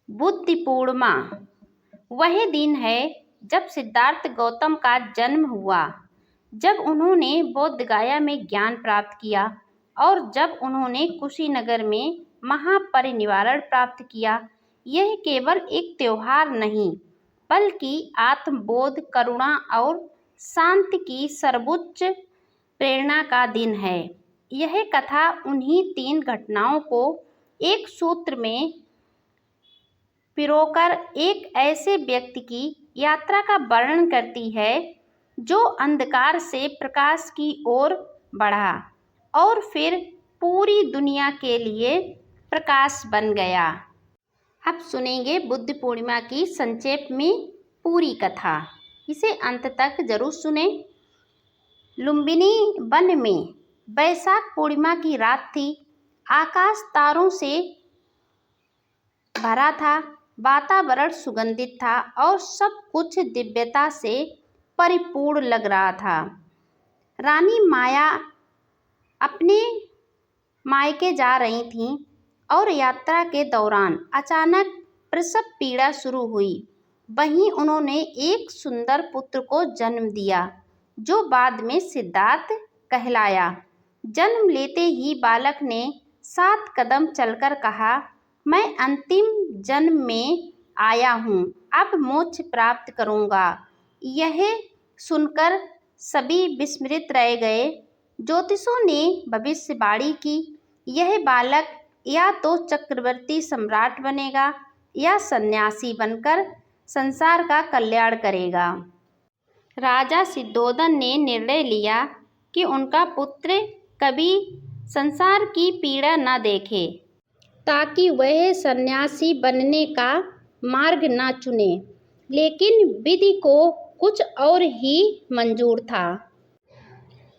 बुद्धि पूर्णिमा वह दिन है जब सिद्धार्थ गौतम का जन्म हुआ, जब उन्होंने बोधगया में ज्ञान प्राप्त किया और जब उन्होंने कुशीनगर में महापरिनिर्वाण प्राप्त किया। यह केवल एक त्योहार नहीं, बल्कि आत्मबोध, करुणा और शांति की सर्वोच्च प्रेरणा का दिन है। यह कथा उन्हीं 3 घटनाओं को एक सूत्र में पिरोकर एक ऐसे व्यक्ति की यात्रा का वर्णन करती है जो अंधकार से प्रकाश की ओर बढ़ा और फिर पूरी दुनिया के लिए प्रकाश बन गया। अब सुनेंगे बुद्ध पूर्णिमा की संक्षेप में पूरी कथा। इसे अंत तक जरूर सुने। लुम्बिनी वन में वैशाख पूर्णिमा की रात थी। आकाश तारों से भरा था, वातावरण सुगंधित था और सब कुछ दिव्यता से परिपूर्ण लग रहा था। रानी माया अपने मायके जा रही थीं और यात्रा के दौरान अचानक प्रसव पीड़ा शुरू हुई। वहीं उन्होंने एक सुंदर पुत्र को जन्म दिया जो बाद में सिद्धार्थ कहलाया। जन्म लेते ही बालक ने 7 कदम चलकर कहा, मैं अंतिम जन्म में आया हूँ, अब मोक्ष प्राप्त करूँगा। यह सुनकर सभी विस्मित रह गए। ज्योतिषों ने भविष्यवाणी की, यह बालक या तो चक्रवर्ती सम्राट बनेगा या सन्यासी बनकर संसार का कल्याण करेगा। राजा सिद्धोधन ने निर्णय लिया कि उनका पुत्र कभी संसार की पीड़ा न देखे, ताकि वह सन्यासी बनने का मार्ग न चुने। लेकिन विधि को कुछ और ही मंजूर था।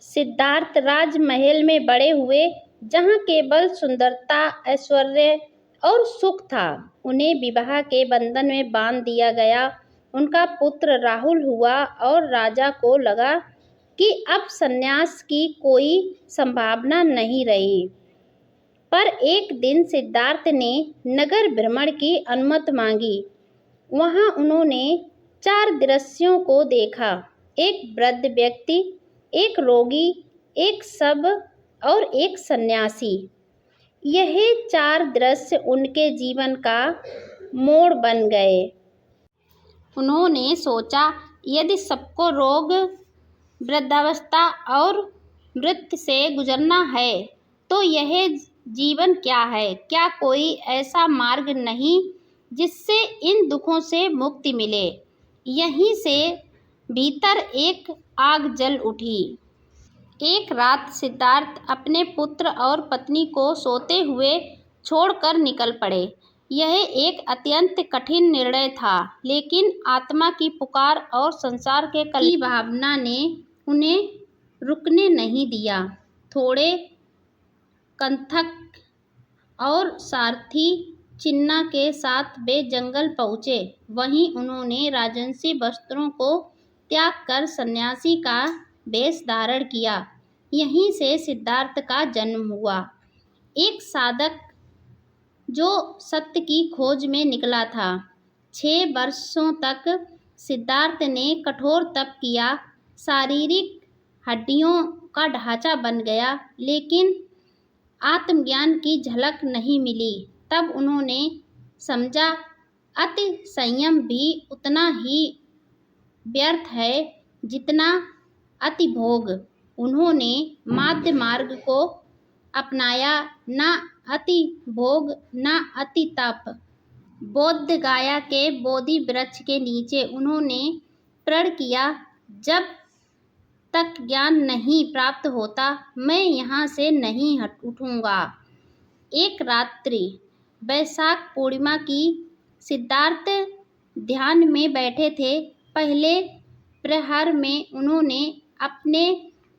सिद्धार्थ राजमहल में बड़े हुए, जहाँ केवल सुंदरता, ऐश्वर्य और सुख था। उन्हें विवाह के बंधन में बांध दिया गया। उनका पुत्र राहुल हुआ और राजा को लगा कि अब संन्यास की कोई संभावना नहीं रही। पर एक दिन सिद्धार्थ ने नगर भ्रमण की अनुमति मांगी। वहां उन्होंने 4 दृश्यों को देखा, एक वृद्ध व्यक्ति, एक रोगी, एक शव और एक सन्यासी। यह 4 दृश्य उनके जीवन का मोड़ बन गए। उन्होंने सोचा, यदि सबको रोग, वृद्धावस्था और मृत्यु से गुजरना है तो यह जीवन क्या है? क्या कोई ऐसा मार्ग नहीं जिससे इन दुखों से मुक्ति मिले? यहीं से भीतर एक आग जल उठी। एक रात सिद्धार्थ अपने पुत्र और पत्नी को सोते हुए छोड़कर निकल पड़े। यह एक अत्यंत कठिन निर्णय था, लेकिन आत्मा की पुकार और संसार के कल्याण की भावना ने उन्हें रुकने नहीं दिया। थोड़े कंथक और सारथी चिन्ना के साथ वे जंगल पहुँचे। वहीं उन्होंने राजसी वस्त्रों को त्याग कर सन्यासी का वेश धारण किया। यहीं से सिद्धार्थ का जन्म हुआ, एक साधक जो सत्य की खोज में निकला था। 6 वर्षों तक सिद्धार्थ ने कठोर तप किया। शारीरिक हड्डियों का ढांचा बन गया, लेकिन आत्मज्ञान की झलक नहीं मिली। तब उन्होंने समझा, अति संयम भी उतना ही व्यर्थ है जितना अति भोग। उन्होंने मध्य मार्ग को अपनाया, न अति भोग न अति तप। बोधगया के बोधि वृक्ष के नीचे उन्होंने प्रण किया, जब तक ज्ञान नहीं प्राप्त होता मैं यहाँ से नहीं उठूंगा। एक रात्रि वैशाख पूर्णिमा की सिद्धार्थ ध्यान में बैठे थे। पहले प्रहर में उन्होंने अपने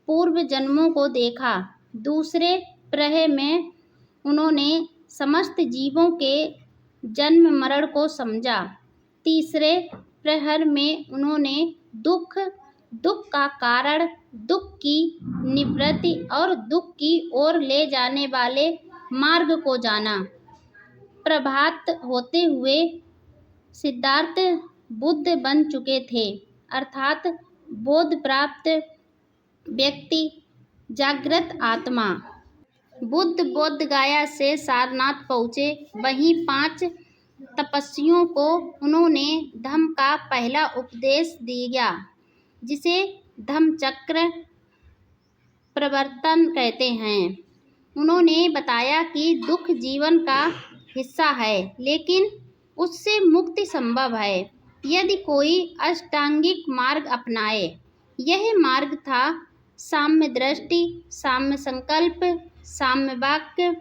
पूर्व जन्मों को देखा। दूसरे प्रहर में उन्होंने समस्त जीवों के जन्म मरण को समझा। तीसरे प्रहर में उन्होंने दुख का कारण, दुख की निवृत्ति और दुख की ओर ले जाने वाले मार्ग को जाना। प्रभात होते हुए सिद्धार्थ बुद्ध बन चुके थे, अर्थात बोध प्राप्त व्यक्ति, जागृत आत्मा। बुद्ध बोध गया से सारनाथ पहुँचे। वहीं 5 तपस्वियों को उन्होंने धम्म का पहला उपदेश दिया, जिसे धम्मचक्र प्रवर्तन कहते हैं। उन्होंने बताया कि दुख जीवन का हिस्सा है, लेकिन उससे मुक्ति संभव है यदि कोई अष्टांगिक मार्ग अपनाए। यह मार्ग था साम्य दृष्टि, साम्य संकल्प, साम्य वाक्य,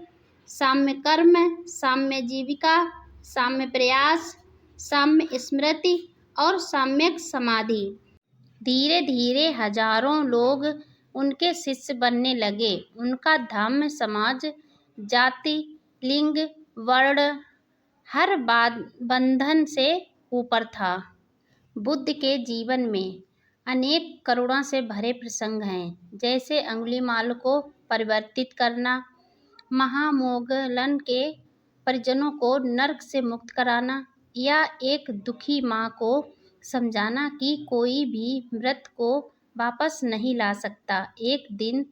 साम्य कर्म, साम्य जीविका, साम्य प्रयास, साम्य स्मृति और सम्यक समाधि। धीरे धीरे हजारों लोग उनके शिष्य बनने लगे। उनका धर्म समाज, जाति, लिंग, वर्ण हर बंधन से ऊपर था। बुद्ध के जीवन में अनेक करुणा से भरे प्रसंग हैं, जैसे अंगुलीमाल को परिवर्तित करना, महामोगलन के परिजनों को नरक से मुक्त कराना, या एक दुखी माँ को समझाना कि कोई भी मृत को वापस नहीं ला सकता। एक दिन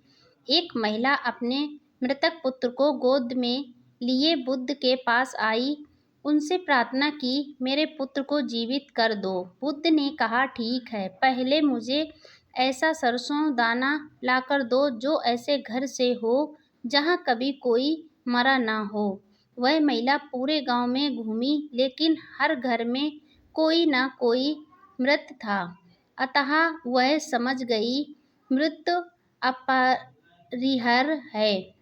एक महिला अपने मृतक पुत्र को गोद में लिए बुद्ध के पास आई। उनसे प्रार्थना की, मेरे पुत्र को जीवित कर दो। बुद्ध ने कहा, ठीक है, पहले मुझे ऐसा सरसों दाना लाकर दो जो ऐसे घर से हो जहाँ कभी कोई मरा ना हो। वह महिला पूरे गांव में घूमी, लेकिन हर घर में कोई ना कोई मृत था। अतः वह समझ गई मृत्यु अपरिहार्य है,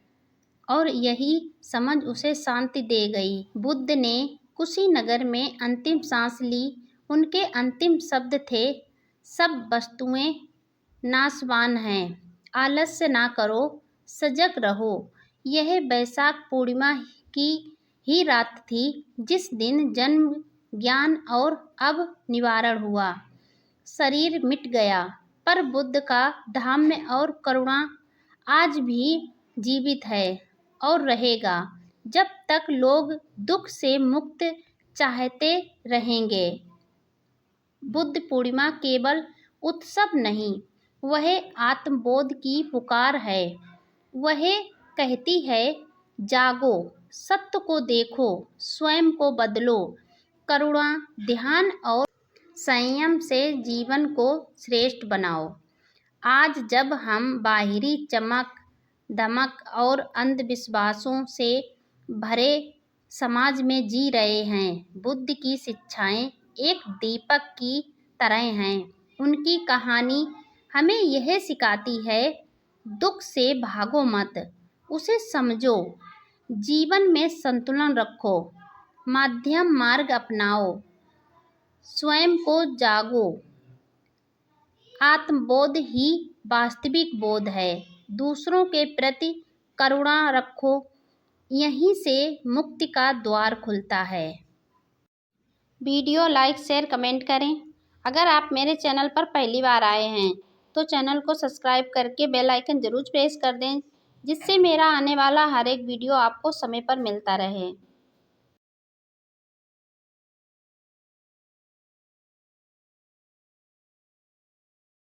और यही समझ उसे शांति दे गई। बुद्ध ने कुशीनगर में अंतिम सांस ली। उनके अंतिम शब्द थे, सब वस्तुएं नाशवान हैं, आलस्य ना करो, सजग रहो। यह वैशाख पूर्णिमा की ही रात थी जिस दिन जन्म, ज्ञान और अब निवारण हुआ। शरीर मिट गया, पर बुद्ध का धम्म और करुणा आज भी जीवित है और रहेगा जब तक लोग दुख से मुक्त चाहते रहेंगे। बुद्ध पूर्णिमा केवल उत्सव नहीं, वह आत्मबोध की पुकार है। वह कहती है, जागो, सत्य को देखो, स्वयं को बदलो, करुणा, ध्यान और संयम से जीवन को श्रेष्ठ बनाओ। आज जब हम बाहरी चमक धमक और अंधविश्वासों से भरे समाज में जी रहे हैं, बुद्ध की शिक्षाएं एक दीपक की तरह हैं। उनकी कहानी हमें यह सिखाती है, दुख से भागो मत, उसे समझो, जीवन में संतुलन रखो, मध्यम मार्ग अपनाओ, स्वयं को जागो। आत्मबोध ही वास्तविक बोध है। दूसरों के प्रति करुणा रखो, यहीं से मुक्ति का द्वार खुलता है। वीडियो लाइक, शेयर, कमेंट करें। अगर आप मेरे चैनल पर पहली बार आए हैं तो चैनल को सब्सक्राइब करके बेल आइकन ज़रूर प्रेस कर दें, जिससे मेरा आने वाला हर एक वीडियो आपको समय पर मिलता रहे।